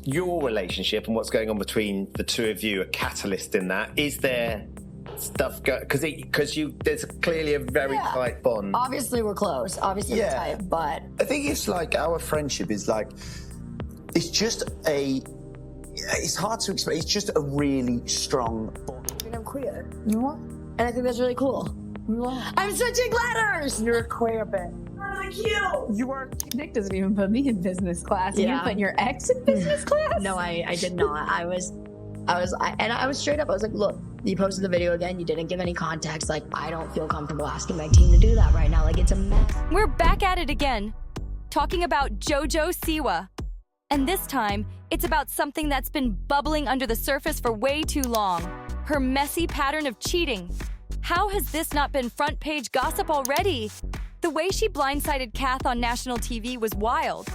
your relationship and what's going on between the two of you a catalyst in that? Is there stuff because there's clearly a very tight bond? Obviously we're close. Obviously we're tight, but I think it's like our friendship is like, it's just it's hard to explain. It's just a really strong bond. I mean, I'm queer. You know what? And I think that's really cool. I'm switching letters. You're a queer bit. Really cute. You are. Nick doesn't even put me in business class. You put your ex in business class? No, I did not. I was straight up. I was like, look, you posted the video again. You didn't give any context. Like, I don't feel comfortable asking my team to do that right now. Like, it's a mess. We're back at it again, talking about JoJo Siwa. And this time, it's about something that's been bubbling under the surface for way too long. Her messy pattern of cheating. How has this not been front page gossip already? The way she blindsided Kath on national TV was wild.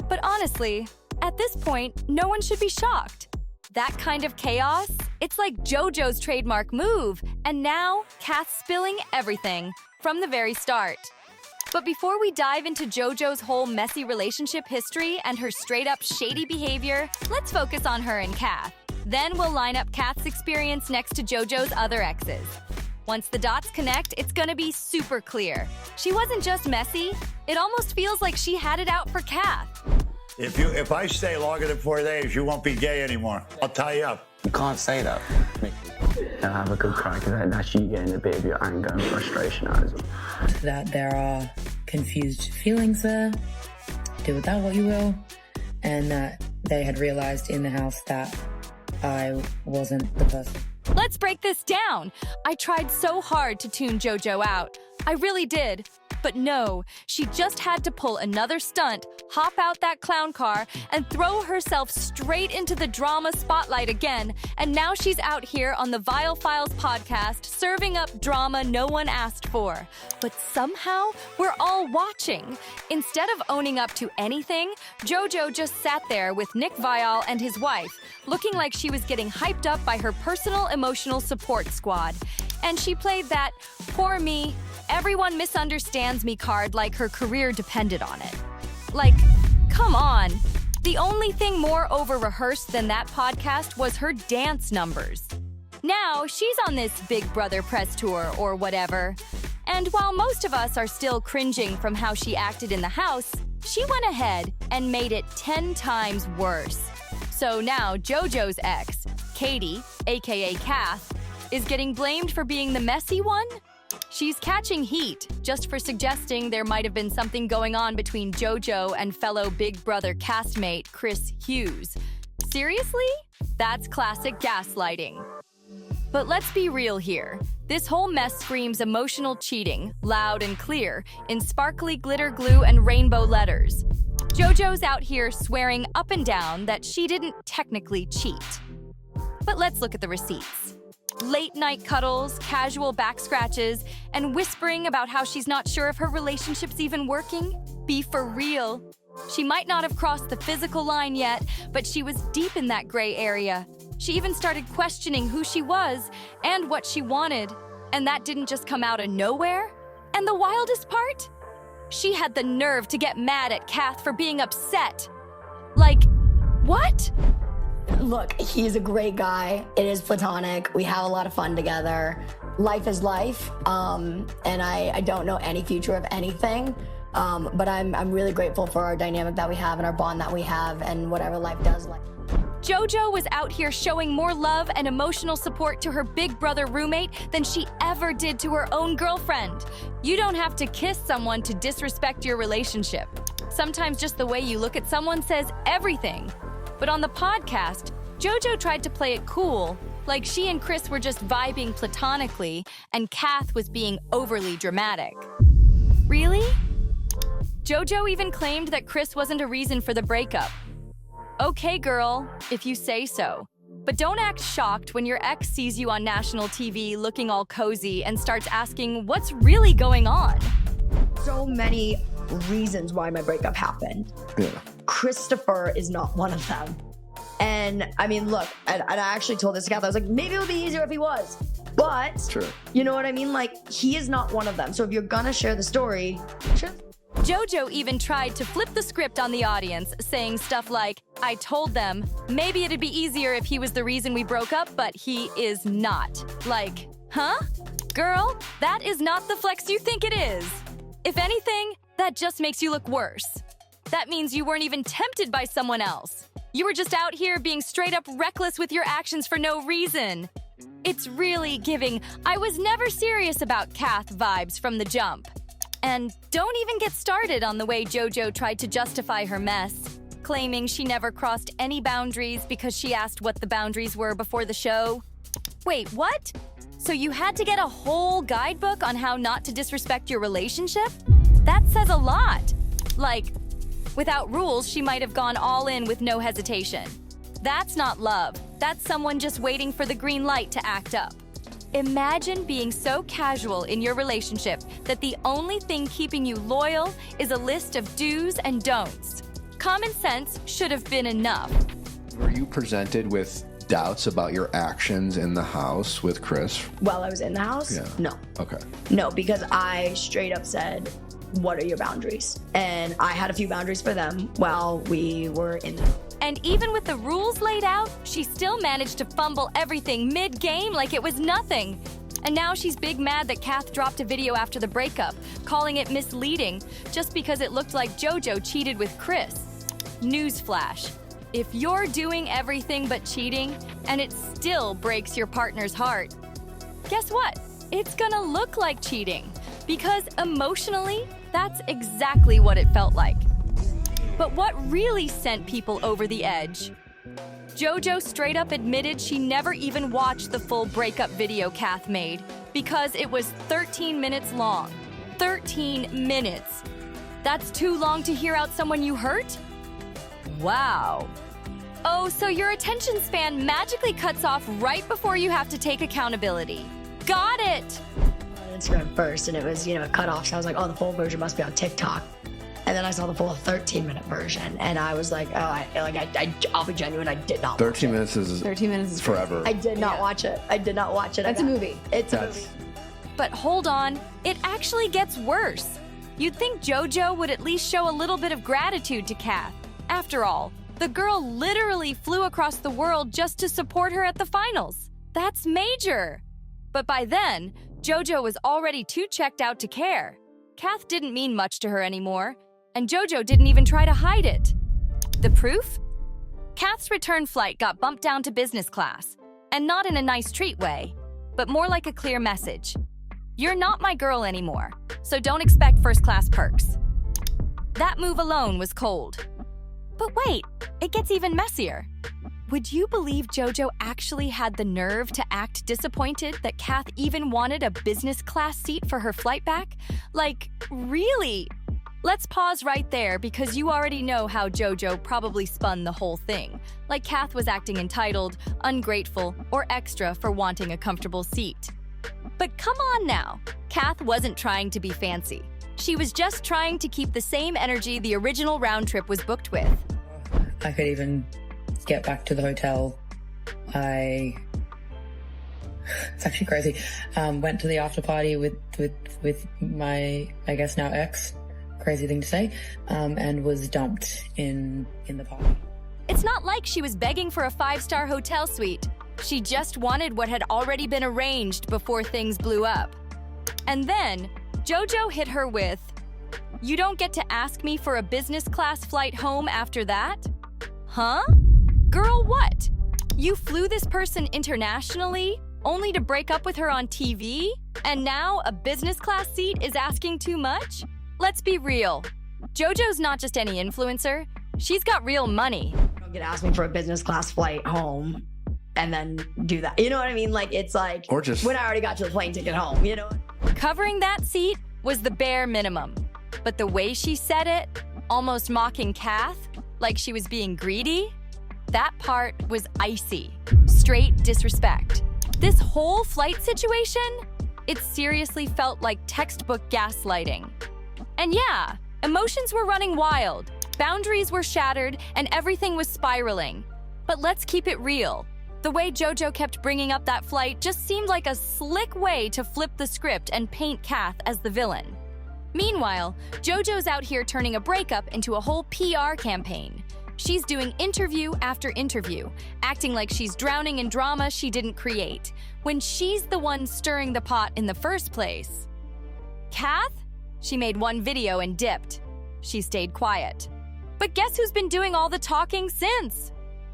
But honestly, at this point, no one should be shocked. That kind of chaos, it's like JoJo's trademark move. And now, Kath's spilling everything from the very start. But before we dive into JoJo's whole messy relationship history and her straight-up shady behavior, let's focus on her and Kath. Then we'll line up Kath's experience next to JoJo's other exes. Once the dots connect, it's gonna be super clear. She wasn't just messy, it almost feels like she had it out for Kath. If I stay longer than 4 days, you won't be gay anymore. I'll tie you up. You can't say that. Now have a good cry, because that's you getting a bit of your anger and frustration out as well. That there are confused feelings there, do with that what you will, and that they had realized in the house that I wasn't the person. Let's break this down. I tried so hard to tune JoJo out. I really did. But no, she just had to pull another stunt, hop out that clown car, and throw herself straight into the drama spotlight again. And now she's out here on the Vile Files podcast, serving up drama no one asked for. But somehow, we're all watching. Instead of owning up to anything, JoJo just sat there with Nick Viall and his wife, looking like she was getting hyped up by her personal emotional support squad. And she played that, poor me, everyone misunderstands me card like her career depended on it. Like, come on. The only thing more over-rehearsed than that podcast was her dance numbers. Now, she's on this Big Brother press tour or whatever. And while most of us are still cringing from how she acted in the house, she went ahead and made it 10 times worse. So now JoJo's ex, Katie, aka Kath, is getting blamed for being the messy one? She's catching heat just for suggesting there might have been something going on between JoJo and fellow Big Brother castmate Chris Hughes. Seriously? That's classic gaslighting. But let's be real here. This whole mess screams emotional cheating, loud and clear, in sparkly glitter glue and rainbow letters. JoJo's out here swearing up and down that she didn't technically cheat. But let's look at the receipts. Late-night cuddles, casual back scratches, and whispering about how she's not sure if her relationship's even working? Be for real. She might not have crossed the physical line yet, but she was deep in that gray area. She even started questioning who she was and what she wanted. And that didn't just come out of nowhere. And the wildest part? She had the nerve to get mad at Kath for being upset. Like, what? Look, he's a great guy. It is platonic. We have a lot of fun together. Life is life. And I don't know any future of anything. But I'm really grateful for our dynamic that we have and our bond that we have and whatever life does like. JoJo was out here showing more love and emotional support to her Big Brother roommate than she ever did to her own girlfriend. You don't have to kiss someone to disrespect your relationship. Sometimes just the way you look at someone says everything. But on the podcast, JoJo tried to play it cool, like she and Chris were just vibing platonically and Kath was being overly dramatic. Really? JoJo even claimed that Chris wasn't a reason for the breakup. Okay, girl, if you say so. But don't act shocked when your ex sees you on national TV looking all cozy and starts asking what's really going on. So many reasons why my breakup happened. Yeah. Christopher is not one of them. And I mean, look, and I actually told this to Kath, I was like, maybe it would be easier if he was. But, True. You know what I mean? Like, he is not one of them. So if you're gonna share the story, share. JoJo even tried to flip the script on the audience, saying stuff like, "I told them maybe it'd be easier if he was the reason we broke up, but he is not." Like, huh? Girl, that is not the flex you think it is. If anything, that just makes you look worse. That means you weren't even tempted by someone else. You were just out here being straight up reckless with your actions for no reason. It's really giving "I was never serious about Kath" vibes from the jump. And don't even get started on the way JoJo tried to justify her mess, claiming she never crossed any boundaries because she asked what the boundaries were before the show. Wait, what? So you had to get a whole guidebook on how not to disrespect your relationship? That says a lot. Like, without rules, she might have gone all in with no hesitation. That's not love. That's someone just waiting for the green light to act up. Imagine being so casual in your relationship that the only thing keeping you loyal is a list of do's and don'ts. Common sense should have been enough. Were you presented with doubts about your actions in the house with Chris? While I was in the house? Yeah. No. Okay. No, because I straight up said, "What are your boundaries?" And I had a few boundaries for them while we were in the... And even with the rules laid out, she still managed to fumble everything mid-game like it was nothing. And now she's big mad that Kath dropped a video after the breakup, calling it misleading just because it looked like JoJo cheated with Chris. Newsflash. If you're doing everything but cheating, and it still breaks your partner's heart, guess what? It's gonna look like cheating, because emotionally, that's exactly what it felt like. But what really sent people over the edge? JoJo straight up admitted she never even watched the full breakup video Kath made because it was 13 minutes long. 13 minutes. That's too long to hear out someone you hurt? Wow. Oh, so your attention span magically cuts off right before you have to take accountability. Got it! On Instagram first, and it was, cut off, so I was like, oh, the full version must be on TikTok. And then I saw the full 13-minute version, and I was like, I'll be genuine, I did not 13 watch minutes is 13 minutes is forever. I did not watch it. I did not watch it. That's a movie. It's a movie. But hold on, it actually gets worse. You'd think JoJo would at least show a little bit of gratitude to Kath. After all, the girl literally flew across the world just to support her at the finals. That's major. But by then, JoJo was already too checked out to care. Kath didn't mean much to her anymore, and JoJo didn't even try to hide it. The proof? Kath's return flight got bumped down to business class, and not in a nice treat way, but more like a clear message. You're not my girl anymore, so don't expect first-class perks. That move alone was cold. But wait, it gets even messier. Would you believe JoJo actually had the nerve to act disappointed that Kath even wanted a business class seat for her flight back? Like, really? Let's pause right there because you already know how JoJo probably spun the whole thing. Like Kath was acting entitled, ungrateful, or extra for wanting a comfortable seat. But come on now, Kath wasn't trying to be fancy. She was just trying to keep the same energy the original round trip was booked with. I could even get back to the hotel. It's actually crazy. Went to the after party with my, I guess now ex. Crazy thing to say. And was dumped in the party. It's not like she was begging for a 5-star hotel suite. She just wanted what had already been arranged before things blew up. And then JoJo hit her with, "You don't get to ask me for a business class flight home after that?" Huh? Girl, what? You flew this person internationally, only to break up with her on TV? And now a business class seat is asking too much? Let's be real. JoJo's not just any influencer. She's got real money. You don't get to ask me for a business class flight home and then do that. You know what I mean? Like, it's like, Or just when I already got to the plane ticket home, you know? Covering that seat was the bare minimum. But the way she said it, almost mocking Kath, like she was being greedy, that part was icy. Straight disrespect. This whole flight situation, it seriously felt like textbook gaslighting. And yeah, emotions were running wild, boundaries were shattered, and everything was spiraling. But let's keep it real. The way JoJo kept bringing up that flight just seemed like a slick way to flip the script and paint Kath as the villain. Meanwhile, JoJo's out here turning a breakup into a whole PR campaign. She's doing interview after interview, acting like she's drowning in drama she didn't create, when she's the one stirring the pot in the first place. Kath? She made one video and dipped. She stayed quiet. But guess who's been doing all the talking since?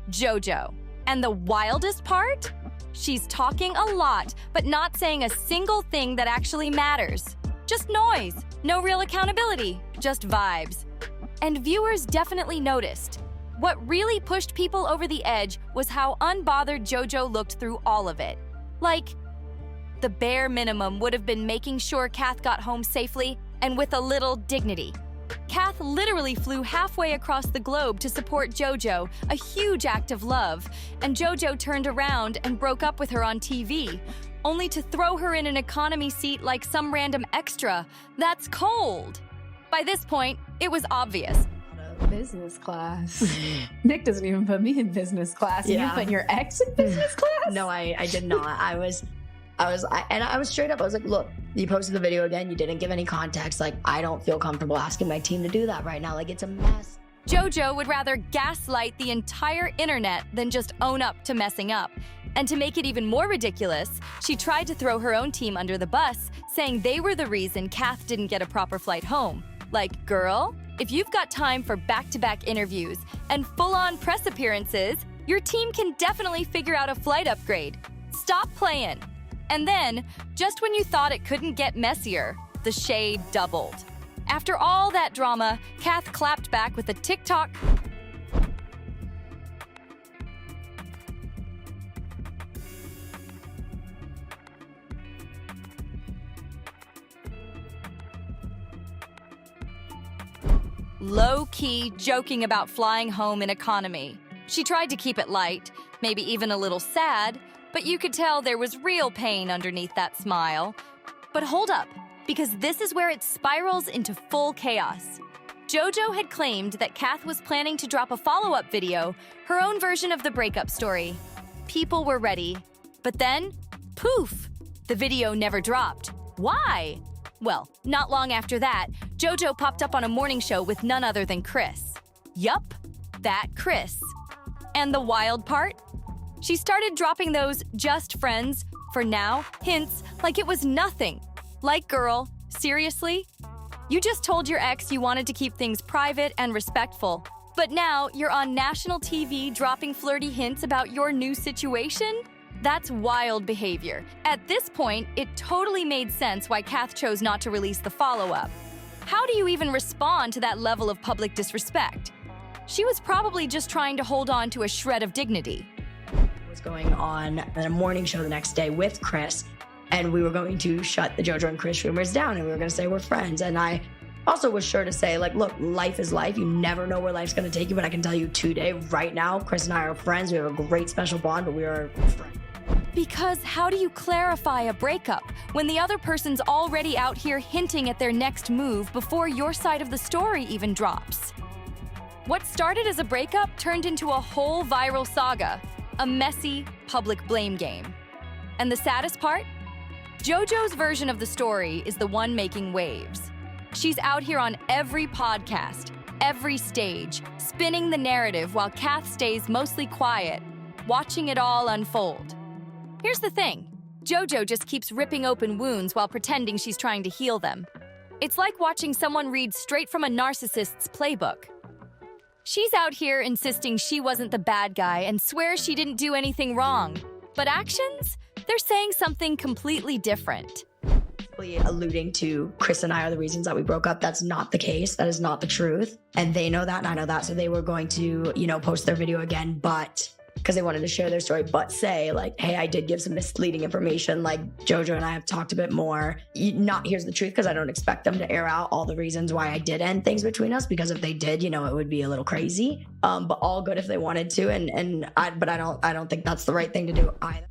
JoJo. And the wildest part? She's talking a lot, but not saying a single thing that actually matters. Just noise, no real accountability, just vibes. And viewers definitely noticed. What really pushed people over the edge was how unbothered JoJo looked through all of it. Like, the bare minimum would have been making sure Kath got home safely and with a little dignity. Kath literally flew halfway across the globe to support JoJo, a huge act of love, and JoJo turned around and broke up with her on TV, only to throw her in an economy seat like some random extra. That's cold. By this point, it was obvious. Business class. Nick doesn't even put me in business class. Yeah. You put your ex in business class? No, I did not. I was straight up. I was like, look, you posted the video again. You didn't give any context. Like, I don't feel comfortable asking my team to do that right now. Like, it's a mess. JoJo would rather gaslight the entire internet than just own up to messing up. And to make it even more ridiculous, she tried to throw her own team under the bus, saying they were the reason Kath didn't get a proper flight home. Like, girl, if you've got time for back-to-back interviews and full-on press appearances, your team can definitely figure out a flight upgrade. Stop playing. And then, just when you thought it couldn't get messier, the shade doubled. After all that drama, Kath clapped back with a TikTok. Low-key joking about flying home in economy. She tried to keep it light, maybe even a little sad, but you could tell there was real pain underneath that smile. But hold up, because this is where it spirals into full chaos. JoJo had claimed that Kath was planning to drop a follow-up video, her own version of the breakup story. People were ready. But then, poof, the video never dropped. Why? Well, not long after that, JoJo popped up on a morning show with none other than Chris. Yup, that Chris. And the wild part? She started dropping those just friends, for now, hints like it was nothing. Like, girl, seriously? You just told your ex you wanted to keep things private and respectful, but now you're on national TV dropping flirty hints about your new situation? That's wild behavior. At this point, it totally made sense why Kath chose not to release the follow-up. How do you even respond to that level of public disrespect? She was probably just trying to hold on to a shred of dignity. Was going on at a morning show the next day with Chris, and we were going to shut the JoJo and Chris rumors down, and we were going to say we're friends. And I also was sure to say, like, look, life is life. You never know where life's going to take you, but I can tell you today, right now, Chris and I are friends. We have a great special bond, but we are friends. Because how do you clarify a breakup when the other person's already out here hinting at their next move before your side of the story even drops? What started as a breakup turned into a whole viral saga, a messy public blame game. And the saddest part? JoJo's version of the story is the one making waves. She's out here on every podcast, every stage, spinning the narrative while Kath stays mostly quiet, watching it all unfold. Here's the thing. JoJo just keeps ripping open wounds while pretending she's trying to heal them. It's like watching someone read straight from a narcissist's playbook. She's out here insisting she wasn't the bad guy and swears she didn't do anything wrong. But actions? They're saying something completely different. Alluding to Chris and I are the reasons that we broke up. That's not the case. That is not the truth. And they know that and I know that. So they were going to, post their video again, but because they wanted to share their story, but say like, hey, I did give some misleading information. Like JoJo and I have talked a bit more. Here's the truth, because I don't expect them to air out all the reasons why I did end things between us, because if they did, it would be a little crazy. But all good if they wanted to. But I don't think that's the right thing to do either.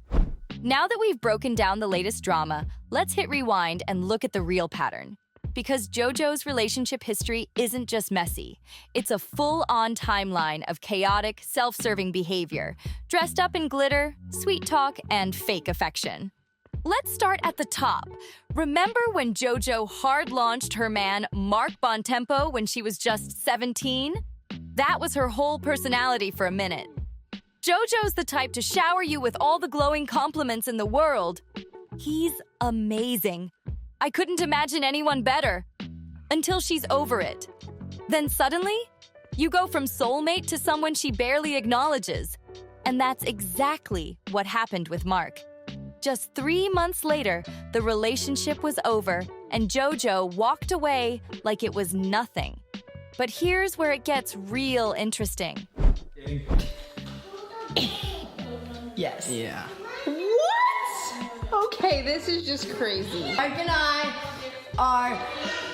Now that we've broken down the latest drama, let's hit rewind and look at the real pattern. Because JoJo's relationship history isn't just messy. It's a full-on timeline of chaotic, self-serving behavior, dressed up in glitter, sweet talk, and fake affection. Let's start at the top. Remember when JoJo hard-launched her man Mark Bontempo when she was just 17? That was her whole personality for a minute. JoJo's the type to shower you with all the glowing compliments in the world. He's amazing. I couldn't imagine anyone better. Until she's over it. Then suddenly, you go from soulmate to someone she barely acknowledges. And that's exactly what happened with Mark. Just 3 months later, the relationship was over, and JoJo walked away like it was nothing. But here's where it gets real interesting. Yes. Yeah. What? Okay, this is just crazy. Mark and I are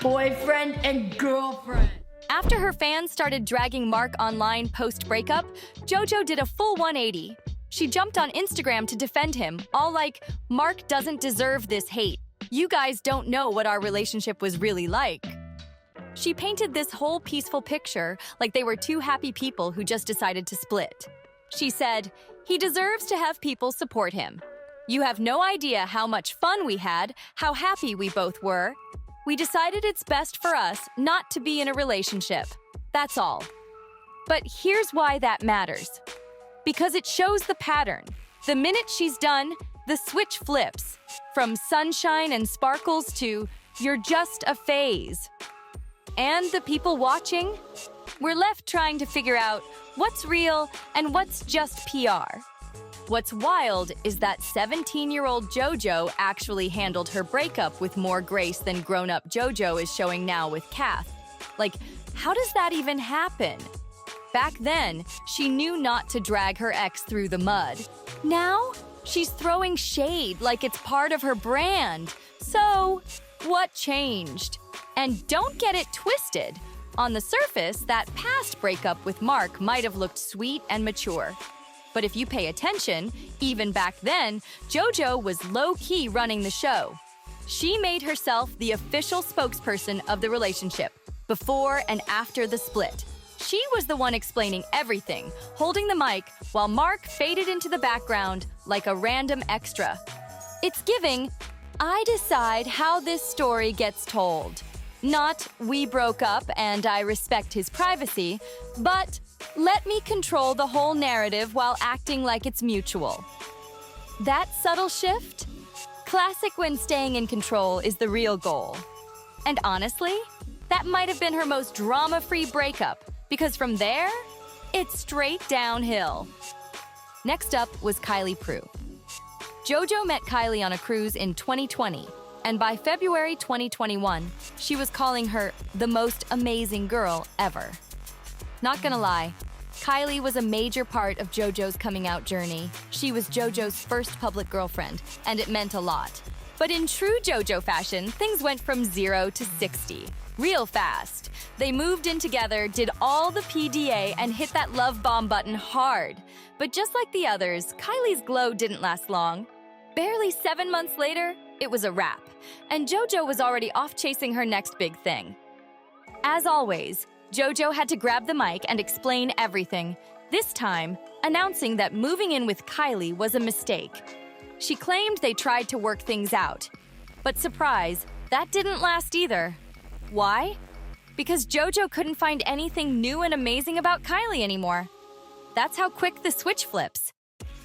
boyfriend and girlfriend. After her fans started dragging Mark online post-breakup, JoJo did a full 180. She jumped on Instagram to defend him, all like, Mark doesn't deserve this hate. You guys don't know what our relationship was really like. She painted this whole peaceful picture like they were two happy people who just decided to split. She said, he deserves to have people support him. You have no idea how much fun we had, how happy we both were. We decided it's best for us not to be in a relationship. That's all. But here's why that matters. Because it shows the pattern. The minute she's done, the switch flips. From sunshine and sparkles to, you're just a phase. And the people watching? We're left trying to figure out what's real and what's just PR. What's wild is that 17-year-old JoJo actually handled her breakup with more grace than grown-up JoJo is showing now with Kath. Like, how does that even happen? Back then, she knew not to drag her ex through the mud. Now, she's throwing shade like it's part of her brand. So, what changed? And don't get it twisted. On the surface, that past breakup with Mark might have looked sweet and mature. But if you pay attention, even back then, JoJo was low-key running the show. She made herself the official spokesperson of the relationship, before and after the split. She was the one explaining everything, holding the mic, while Mark faded into the background like a random extra. It's giving, I decide how this story gets told. Not, we broke up and I respect his privacy, but let me control the whole narrative while acting like it's mutual. That subtle shift? Classic when staying in control is the real goal. And honestly, that might have been her most drama-free breakup, because from there, it's straight downhill. Next up was Kylie Prew. JoJo met Kylie on a cruise in 2020, and by February 2021, she was calling her the most amazing girl ever. Not gonna lie, Kylie was a major part of JoJo's coming out journey. She was JoJo's first public girlfriend, and it meant a lot. But in true JoJo fashion, things went from 0 to 60. Real fast. They moved in together, did all the PDA, and hit that love bomb button hard. But just like the others, Kylie's glow didn't last long. Barely 7 months later, it was a wrap, and JoJo was already off chasing her next big thing. As always, JoJo had to grab the mic and explain everything, this time announcing that moving in with Kylie was a mistake. She claimed they tried to work things out. But surprise, that didn't last either. Why? Because JoJo couldn't find anything new and amazing about Kylie anymore. That's how quick the switch flips.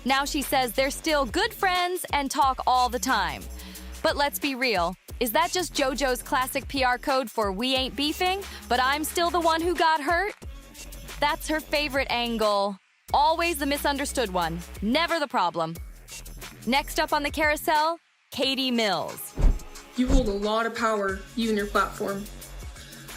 Now she says they're still good friends and talk all the time. But let's be real, is that just JoJo's classic PR code for we ain't beefing, but I'm still the one who got hurt? That's her favorite angle. Always the misunderstood one, never the problem. Next up on the carousel, Katie Mills. You hold a lot of power, you and your platform.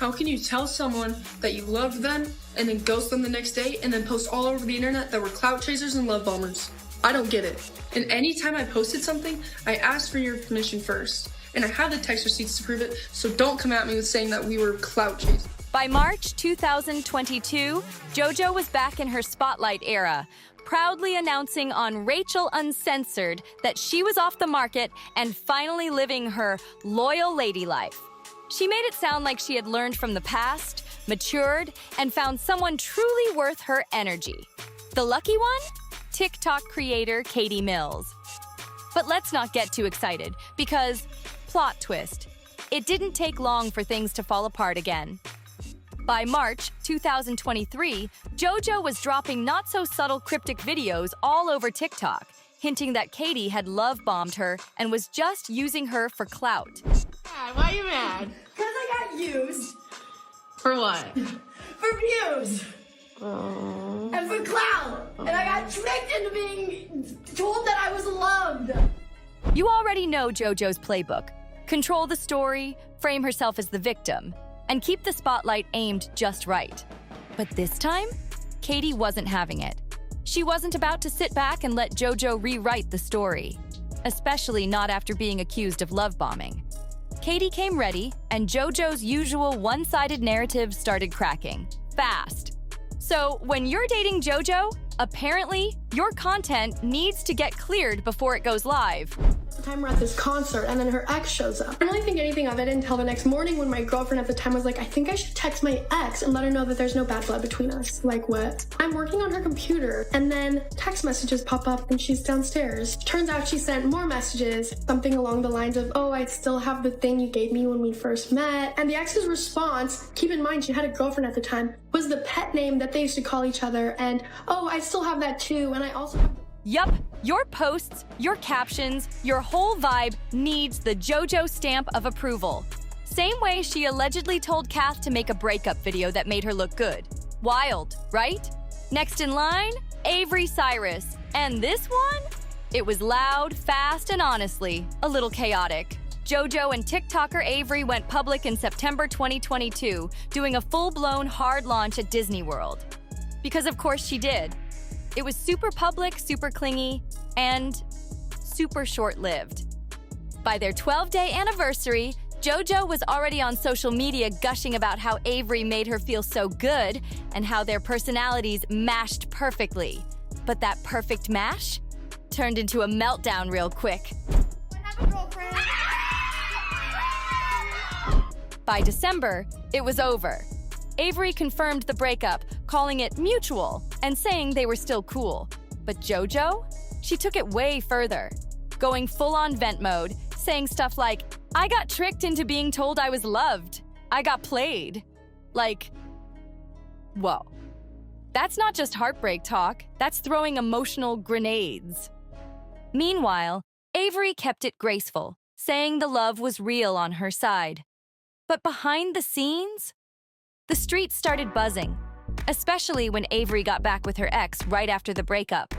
How can you tell someone that you loved them and then ghost them the next day and then post all over the internet that we're clout chasers and love bombers? I don't get it. And anytime I posted something, I asked for your permission first. And I have the text receipts to prove it, so don't come at me with saying that we were clout chasers. By March 2022, JoJo was back in her spotlight era, proudly announcing on Rachel Uncensored that she was off the market and finally living her loyal lady life. She made it sound like she had learned from the past, matured, and found someone truly worth her energy. The lucky one? TikTok creator Katie Mills. But let's not get too excited, because, plot twist, it didn't take long for things to fall apart again. By March 2023, JoJo was dropping not-so-subtle cryptic videos all over TikTok, hinting that Katie had love-bombed her and was just using her for clout. Why are you mad? Because I got used. For what? For views. And for clout. And I got tricked into being told that I was loved. You already know JoJo's playbook. Control the story, frame herself as the victim, and keep the spotlight aimed just right. But this time, Katie wasn't having it. She wasn't about to sit back and let JoJo rewrite the story, especially not after being accused of love bombing. Katie came ready, and JoJo's usual one-sided narrative started cracking, fast. So when you're dating JoJo, apparently your content needs to get cleared before it goes live. The time we're at this concert and then her ex shows up. I didn't really think anything of it until the next morning when my girlfriend at the time was like, I think I should text my ex and let her know that there's no bad blood between us. Like what? I'm working on her computer and then text messages pop up and she's downstairs. Turns out she sent more messages, something along the lines of, oh, I still have the thing you gave me when we first met. And the ex's response, keep in mind she had a girlfriend at the time, was the pet name that they used to call each other, and oh, I still have that too, and I also have... Yup, your posts, your captions, your whole vibe needs the JoJo stamp of approval. Same way she allegedly told Kath to make a breakup video that made her look good. Wild, right? Next in line, Avery Cyrus. And this one? It was loud, fast, and honestly, a little chaotic. JoJo and TikToker Avery went public in September 2022, doing a full-blown hard launch at Disney World. Because of course she did. It was super public, super clingy, and super short-lived. By their 12-day anniversary, JoJo was already on social media gushing about how Avery made her feel so good and how their personalities mashed perfectly. But that perfect mash turned into a meltdown real quick. I have a girlfriend. By December, it was over. Avery confirmed the breakup, calling it mutual and saying they were still cool. But JoJo? She took it way further, going full-on vent mode, saying stuff like, I got tricked into being told I was loved. I got played. Like, whoa. That's not just heartbreak talk, that's throwing emotional grenades. Meanwhile, Avery kept it graceful, saying the love was real on her side. But behind the scenes, the streets started buzzing, especially when Avery got back with her ex right after the breakup.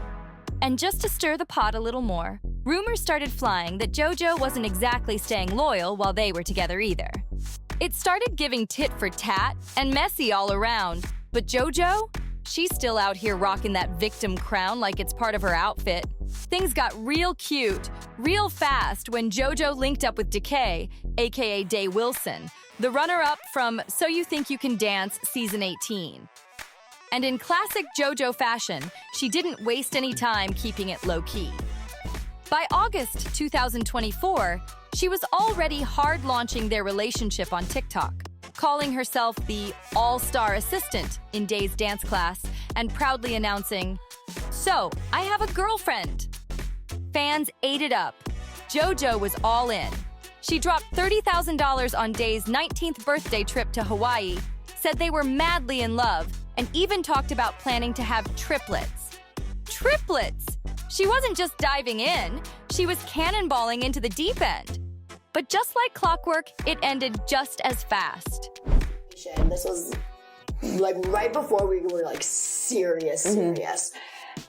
And just to stir the pot a little more, rumors started flying that JoJo wasn't exactly staying loyal while they were together either. It started giving tit for tat and messy all around, but JoJo? She's still out here rocking that victim crown like it's part of her outfit. Things got real cute, real fast when JoJo linked up with Decay, aka Day Wilson, the runner-up from So You Think You Can Dance Season 18. And in classic JoJo fashion, she didn't waste any time keeping it low-key. By August 2024, she was already hard-launching their relationship on TikTok, calling herself the all-star assistant in Day's dance class and proudly announcing, "So, I have a girlfriend." Fans ate it up. JoJo was all in. She dropped $30,000 on Day's 19th birthday trip to Hawaii, said they were madly in love, and even talked about planning to have triplets. Triplets! She wasn't just diving in, she was cannonballing into the deep end. But just like clockwork, it ended just as fast. This was like right before we were like serious.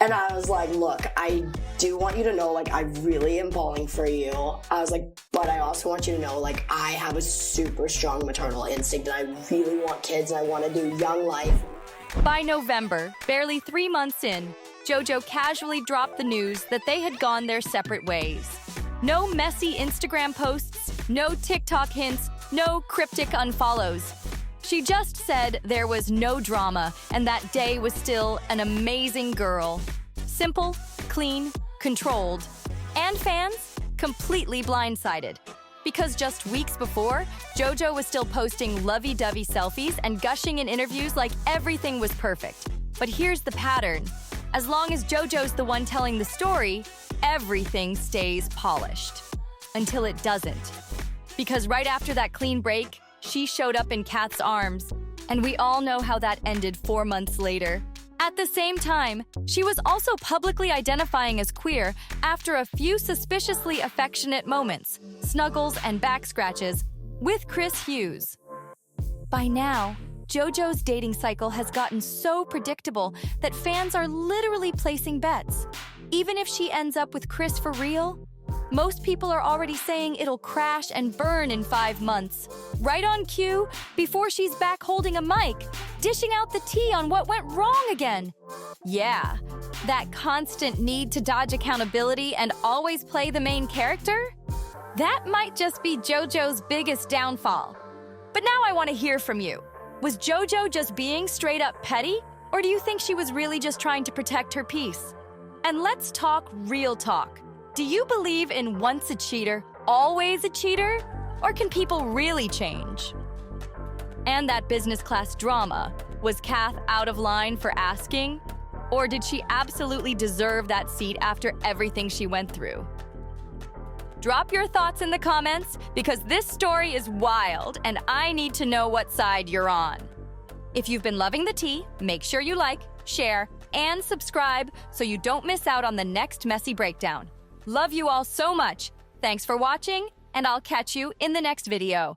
And I was like, look, I do want you to know, like, I really am falling for you. I was like, but I also want you to know, like, I have a super strong maternal instinct and I really want kids and I want to do young life. By November, barely 3 months in, JoJo casually dropped the news that they had gone their separate ways. No messy Instagram posts, no TikTok hints, no cryptic unfollows. She just said there was no drama and that Day was still an amazing girl. Simple, clean, controlled. And fans, completely blindsided. Because just weeks before, JoJo was still posting lovey-dovey selfies and gushing in interviews like everything was perfect. But here's the pattern. As long as JoJo's the one telling the story, everything stays polished. Until it doesn't. Because right after that clean break, she showed up in Kath's arms, and we all know how that ended 4 months later. At the same time, she was also publicly identifying as queer after a few suspiciously affectionate moments, snuggles and back scratches, with Chris Hughes. By now, JoJo's dating cycle has gotten so predictable that fans are literally placing bets. Even if she ends up with Chris for real, most people are already saying it'll crash and burn in 5 months. Right on cue, before she's back holding a mic, dishing out the tea on what went wrong again. Yeah, that constant need to dodge accountability and always play the main character? That might just be JoJo's biggest downfall. But now I want to hear from you. Was JoJo just being straight up petty? Or do you think she was really just trying to protect her peace? And let's talk real talk. Do you believe in once a cheater, always a cheater? Or can people really change? And that business class drama, was Kath out of line for asking? Or did she absolutely deserve that seat after everything she went through? Drop your thoughts in the comments because this story is wild and I need to know what side you're on. If you've been loving the tea, make sure you like, share, and subscribe so you don't miss out on the next messy breakdown. Love you all so much. Thanks for watching, and I'll catch you in the next video.